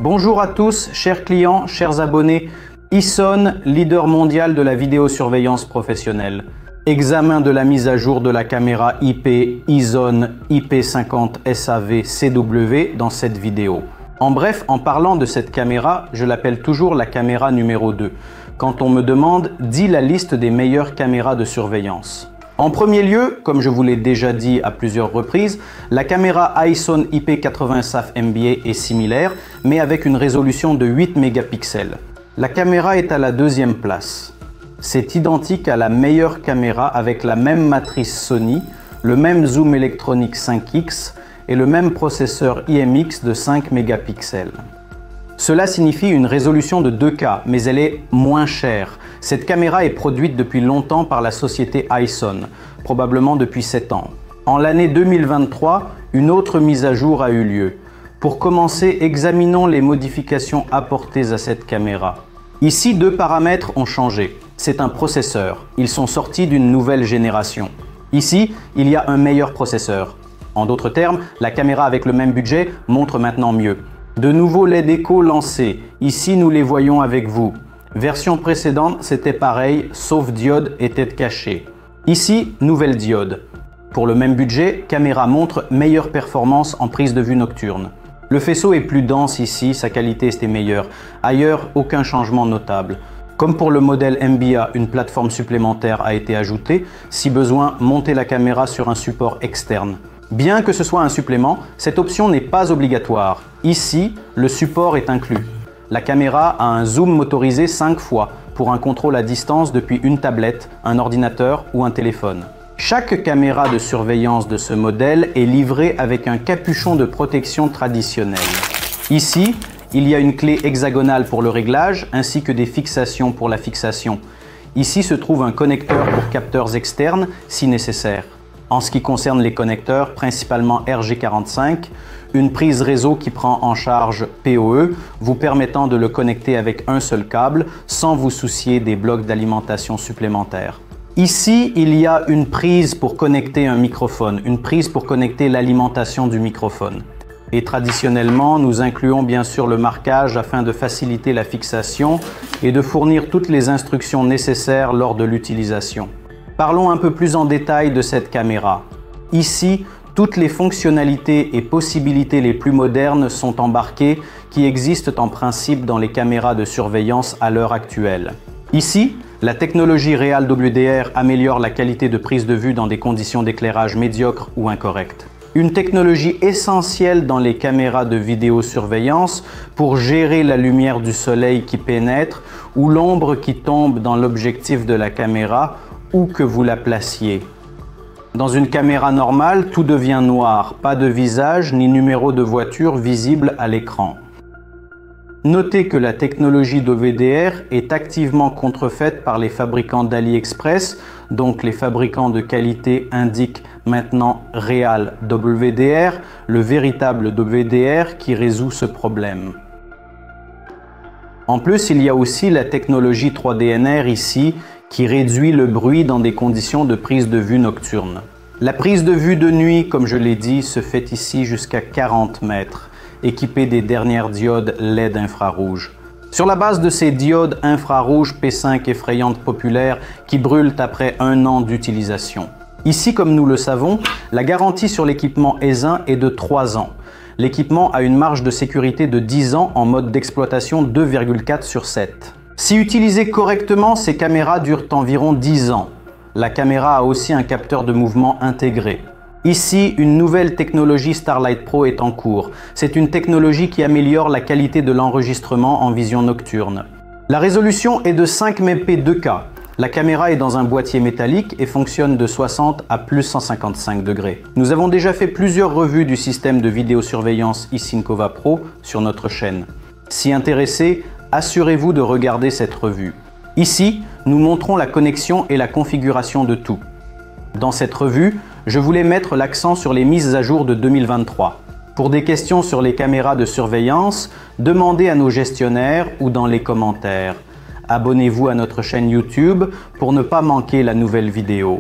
Bonjour à tous, chers clients, chers abonnés. Ison, leader mondial de la vidéosurveillance professionnelle. Examen de la mise à jour de la caméra IP Ison IP50 SAV CW dans cette vidéo. En bref, en parlant de cette caméra, je l'appelle toujours la caméra numéro 2. Quand on me demande, dis la liste des meilleures caméras de surveillance. En premier lieu, comme je vous l'ai déjà dit à plusieurs reprises, la caméra Ison IP80 SAF MBA est similaire, mais avec une résolution de 8 mégapixels. La caméra est à la deuxième place. C'est identique à la meilleure caméra avec la même matrice Sony, le même zoom électronique 5X et le même processeur IMX de 5 mégapixels. Cela signifie une résolution de 2K, mais elle est moins chère. Cette caméra est produite depuis longtemps par la société Ison, probablement depuis 7 ans. En l'année 2023, une autre mise à jour a eu lieu. Pour commencer, examinons les modifications apportées à cette caméra. Ici, deux paramètres ont changé. C'est un processeur. Ils sont sortis d'une nouvelle génération. Ici, il y a un meilleur processeur. En d'autres termes, la caméra avec le même budget montre maintenant mieux. De nouveaux LED écho lancés. Ici, nous les voyons avec vous. Version précédente, c'était pareil, sauf diode était cachée. Ici, nouvelle diode. Pour le même budget, caméra montre meilleure performance en prise de vue nocturne. Le faisceau est plus dense ici, sa qualité était meilleure. Ailleurs, aucun changement notable. Comme pour le modèle MBA, une plateforme supplémentaire a été ajoutée. Si besoin, montez la caméra sur un support externe. Bien que ce soit un supplément, cette option n'est pas obligatoire. Ici, le support est inclus. La caméra a un zoom motorisé 5 fois pour un contrôle à distance depuis une tablette, un ordinateur ou un téléphone. Chaque caméra de surveillance de ce modèle est livrée avec un capuchon de protection traditionnel. Ici, il y a une clé hexagonale pour le réglage ainsi que des fixations pour la fixation. Ici se trouve un connecteur pour capteurs externes si nécessaire. En ce qui concerne les connecteurs, principalement RG45, une prise réseau qui prend en charge PoE, vous permettant de le connecter avec un seul câble sans vous soucier des blocs d'alimentation supplémentaires. Ici, il y a une prise pour connecter un microphone, une prise pour connecter l'alimentation du microphone. Et traditionnellement, nous incluons bien sûr le marquage afin de faciliter la fixation et de fournir toutes les instructions nécessaires lors de l'utilisation. Parlons un peu plus en détail de cette caméra. Ici, toutes les fonctionnalités et possibilités les plus modernes sont embarquées qui existent en principe dans les caméras de surveillance à l'heure actuelle. Ici, la technologie Real WDR améliore la qualité de prise de vue dans des conditions d'éclairage médiocres ou incorrectes. Une technologie essentielle dans les caméras de vidéosurveillance pour gérer la lumière du soleil qui pénètre ou l'ombre qui tombe dans l'objectif de la caméra où que vous la placiez. Dans une caméra normale, tout devient noir, pas de visage ni numéro de voiture visible à l'écran. Notez que la technologie WDR est activement contrefaite par les fabricants d'AliExpress, donc les fabricants de qualité indiquent maintenant Real WDR, le véritable WDR qui résout ce problème. En plus, il y a aussi la technologie 3DNR ici, qui réduit le bruit dans des conditions de prise de vue nocturne. La prise de vue de nuit, comme je l'ai dit, se fait ici jusqu'à 40 mètres, équipée des dernières diodes LED infrarouges. Sur la base de ces diodes infrarouges P5 effrayantes populaires qui brûlent après 1 an d'utilisation. Ici, comme nous le savons, la garantie sur l'équipement Esin est de 3 ans. L'équipement a une marge de sécurité de 10 ans en mode d'exploitation 2,4/7. Si utilisées correctement, ces caméras durent environ 10 ans. La caméra a aussi un capteur de mouvement intégré. Ici, une nouvelle technologie Starlight Pro est en cours. C'est une technologie qui améliore la qualité de l'enregistrement en vision nocturne. La résolution est de 5 MP 2K. La caméra est dans un boîtier métallique et fonctionne de 60 à plus 155 degrés. Nous avons déjà fait plusieurs revues du système de vidéosurveillance Isincova Pro sur notre chaîne. Si intéressé, assurez-vous de regarder cette revue. Ici, nous montrons la connexion et la configuration de tout. Dans cette revue, je voulais mettre l'accent sur les mises à jour de 2023. Pour des questions sur les caméras de surveillance, demandez à nos gestionnaires ou dans les commentaires. Abonnez-vous à notre chaîne YouTube pour ne pas manquer la nouvelle vidéo.